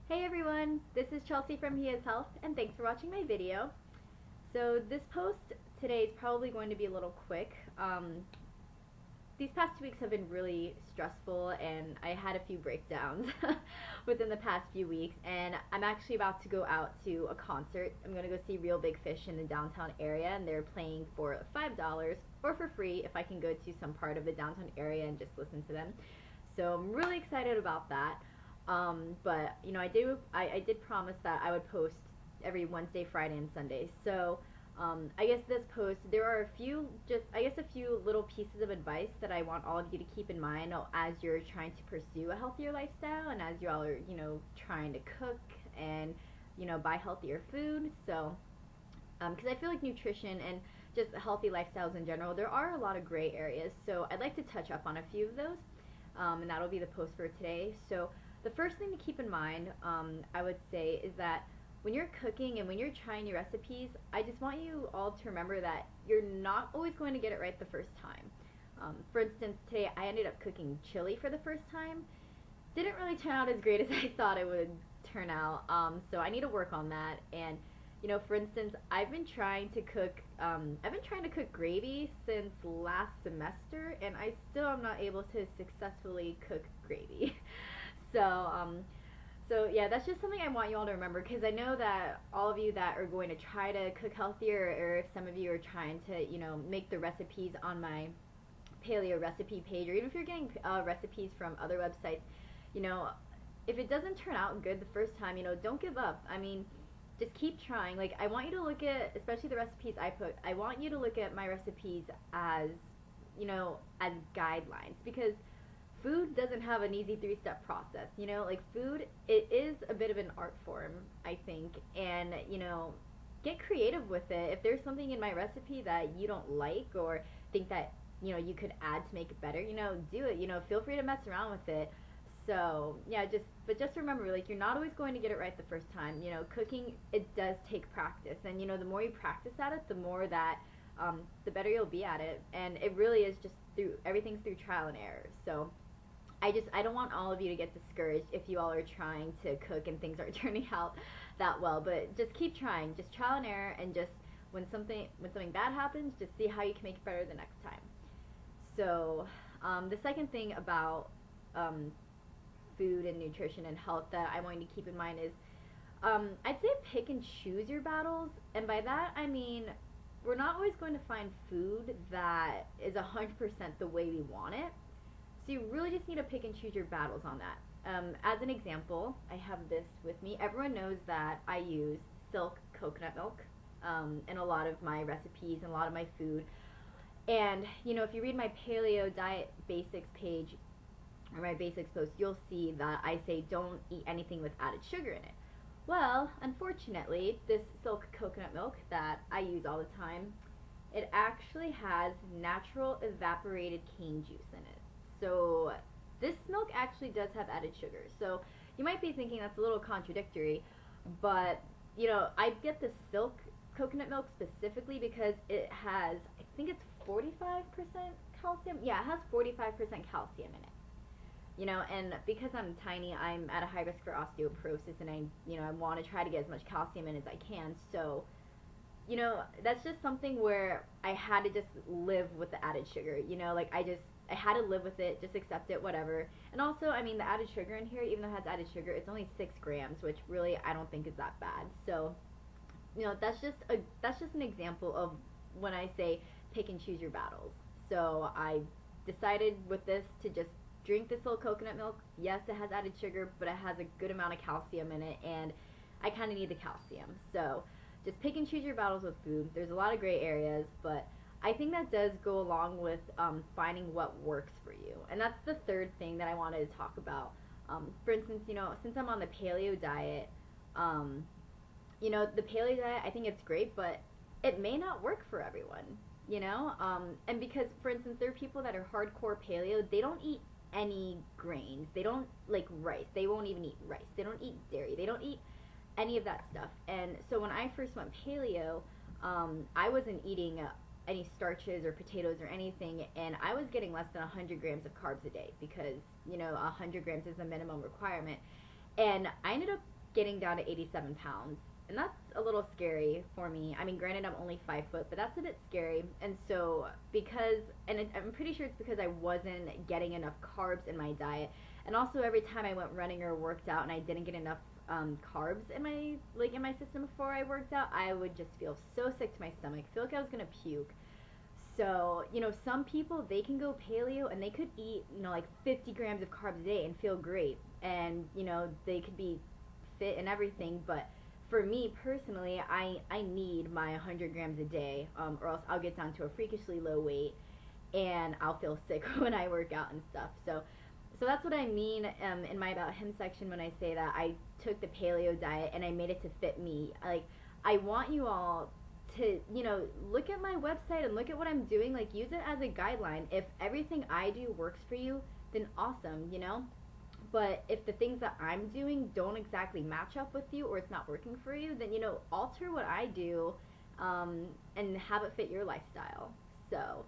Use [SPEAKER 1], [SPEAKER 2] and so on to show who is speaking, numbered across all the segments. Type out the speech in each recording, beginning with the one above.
[SPEAKER 1] Hey everyone, this is Chelsea from He Is Health, and thanks for watching my video. So this post today is probably going to be a little quick. These past 2 weeks have been really stressful, and I had a few breakdowns within the past few weeks, and I'm actually about to go out to a concert. I'm going to go see Real Big Fish in the downtown area, and they're playing for $5 or for free if I can go to some part of the downtown area and just listen to them. So I'm really excited about that. But I did promise that I would post every Wednesday, Friday, and Sunday. So I guess this post, there are a few little pieces of advice that I want all of you to keep in mind as you're trying to pursue a healthier lifestyle, and as you all are, trying to cook and, buy healthier food. So, because I feel like nutrition and just healthy lifestyles in general, there are a lot of gray areas. So I'd like to touch up on a few of those, and that'll be the post for today. So the first thing to keep in mind, I would say, is that when you're cooking and when you're trying new recipes, I just want you all to remember that you're not always going to get it right the first time. For instance, today I ended up cooking chili for the first time. Didn't really turn out as great as I thought it would turn out, so I need to work on that. And for instance, I've been trying to cook gravy since last semester, and I still am not able to successfully cook gravy. So, so yeah, that's just something I want you all to remember, because I know that all of you that are going to try to cook healthier, or if some of you are trying to, make the recipes on my paleo recipe page, or even if you're getting recipes from other websites, you know, if it doesn't turn out good the first time, don't give up. I mean, just keep trying. Like, I want you to look at, especially the recipes I want you to look at my recipes as, as guidelines, because food doesn't have an easy three-step process. Like, food, it is a bit of an art form, I think. And get creative with it. If there's something in my recipe that you don't like, or think that you could add to make it better, do it. Feel free to mess around with it. So yeah, just remember, like, you're not always going to get it right the first time. Cooking, it does take practice, and the more you practice at it, the more that the better you'll be at it. And it really is just everything's through trial and error. So I don't want all of you to get discouraged if you all are trying to cook and things aren't turning out that well. But just keep trying, just trial and error, and just when something bad happens, just see how you can make it better the next time. So the second thing about food and nutrition and health that I want you to keep in mind is, I'd say pick and choose your battles. And by that I mean, we're not always going to find food that is 100% the way we want it. So you really just need to pick and choose your battles on that. As an example, I have this with me. Everyone knows that I use Silk coconut milk in a lot of my recipes and a lot of my food. And if you read my paleo diet basics page, or my basics post, you'll see that I say don't eat anything with added sugar in it. Well, unfortunately, this Silk coconut milk that I use all the time, it actually has natural evaporated cane juice in it. So this milk actually does have added sugar. So you might be thinking that's a little contradictory, but I get the Silk coconut milk specifically because it has, I think it's 45% calcium. Yeah, it has 45% calcium in it. And because I'm tiny, I'm at a high risk for osteoporosis, and I want to try to get as much calcium in as I can. So, that's just something where I had to just live with the added sugar. Like, I had to live with it, just accept it, whatever. And also, I mean, the added sugar in here, even though it has added sugar, it's only 6 grams, which really I don't think is that bad. So, that's just an example of when I say pick and choose your battles. So I decided with this to just drink this little coconut milk. Yes, it has added sugar, but it has a good amount of calcium in it, and I kind of need the calcium. So just pick and choose your battles with food. There's a lot of gray areas, but I think that does go along with finding what works for you. And that's the third thing that I wanted to talk about. For instance, since I'm on the paleo diet, the paleo diet, I think it's great, but it may not work for everyone, and because, for instance, there are people that are hardcore paleo, they don't eat any grains, they don't like rice, they won't even eat rice, they don't eat dairy, they don't eat any of that stuff. And so when I first went paleo, I wasn't eating any starches or potatoes or anything, and I was getting less than 100 grams of carbs a day, because 100 grams is the minimum requirement. And I ended up getting down to 87 pounds. And that's a little scary for me. I mean, granted, I'm only 5 foot, but that's a bit scary. And so, I'm pretty sure it's because I wasn't getting enough carbs in my diet. And also, every time I went running or worked out and I didn't get enough carbs in my system before I worked out, I would just feel so sick to my stomach. Feel like I was gonna puke. So, some people, they can go paleo and they could eat, like 50 grams of carbs a day and feel great. And, they could be fit and everything. But for me personally, I need my 100 grams a day, or else I'll get down to a freakishly low weight and I'll feel sick when I work out and stuff. So that's what I mean in my About Him section when I say that I took the paleo diet and I made it to fit me. Like, I want you all to, look at my website and look at what I'm doing. Like, use it as a guideline. If everything I do works for you, then awesome, But if the things that I'm doing don't exactly match up with you or it's not working for you, then, alter what I do and have it fit your lifestyle. So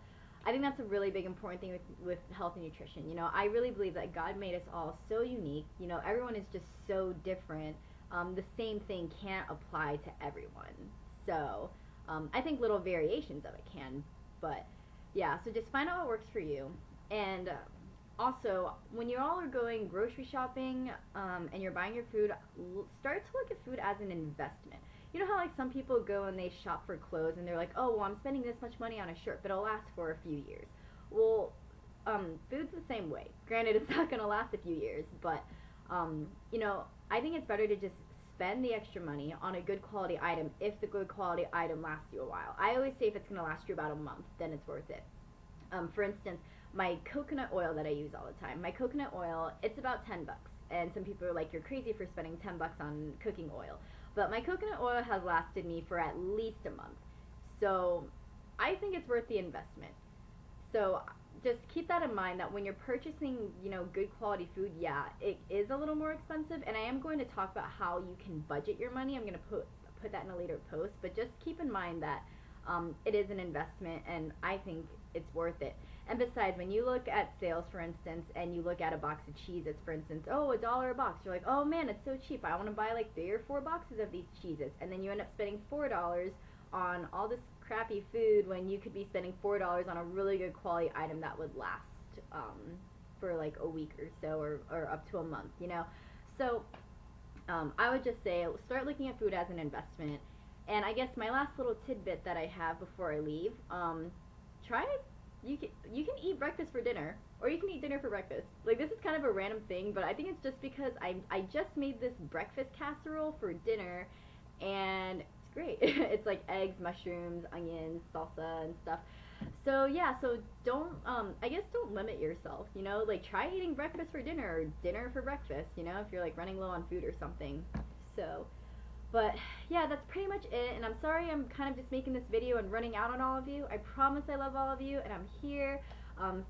[SPEAKER 1] I think that's a really big important thing with health and nutrition. I really believe that God made us all so unique. Everyone is just so different. The same thing can't apply to everyone. So I think little variations of it can. But yeah, so just find out what works for you. And also, when you all are going grocery shopping and you're buying your food, start to look at food as an investment. You know how like some people go and they shop for clothes and they're like, oh, well, I'm spending this much money on a shirt, but it'll last for a few years. Well, food's the same way. Granted, it's not going to last a few years, but, I think it's better to just spend the extra money on a good quality item if the good quality item lasts you a while. I always say if it's going to last you about a month, then it's worth it. For instance, my coconut oil that I use all the time, my coconut oil, it's about $10. And some people are like, you're crazy for spending $10 on cooking oil. But my coconut oil has lasted me for at least a month. So I think it's worth the investment. So just keep that in mind that when you're purchasing, good quality food, yeah, it is a little more expensive. And I am going to talk about how you can budget your money. I'm going to put that in a later post. But just keep in mind that it is an investment, and I think it's worth it. And besides, when you look at sales, for instance, and you look at a box of Cheez-Its, for instance, oh, $1 a box, you're like, oh man, it's so cheap, I want to buy like 3 or 4 boxes of these Cheez-Its, and then you end up spending $4 on all this crappy food when you could be spending $4 on a really good quality item that would last for like a week or so, or up to a month, So I would just say, start looking at food as an investment. And I guess my last little tidbit that I have before I leave, try it. You can eat breakfast for dinner, or you can eat dinner for breakfast. Like, this is kind of a random thing, but I think it's just because I just made this breakfast casserole for dinner, and it's great. It's like eggs, mushrooms, onions, salsa, and stuff. So yeah, so don't limit yourself. Like, try eating breakfast for dinner or dinner for breakfast. If you're like running low on food or something. So. But yeah, that's pretty much it, and I'm sorry I'm kind of just making this video and running out on all of you. I promise I love all of you, and I'm here.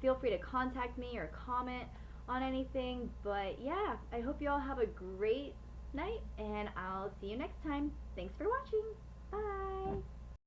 [SPEAKER 1] Feel free to contact me or comment on anything, but yeah, I hope you all have a great night, and I'll see you next time. Thanks for watching. Bye!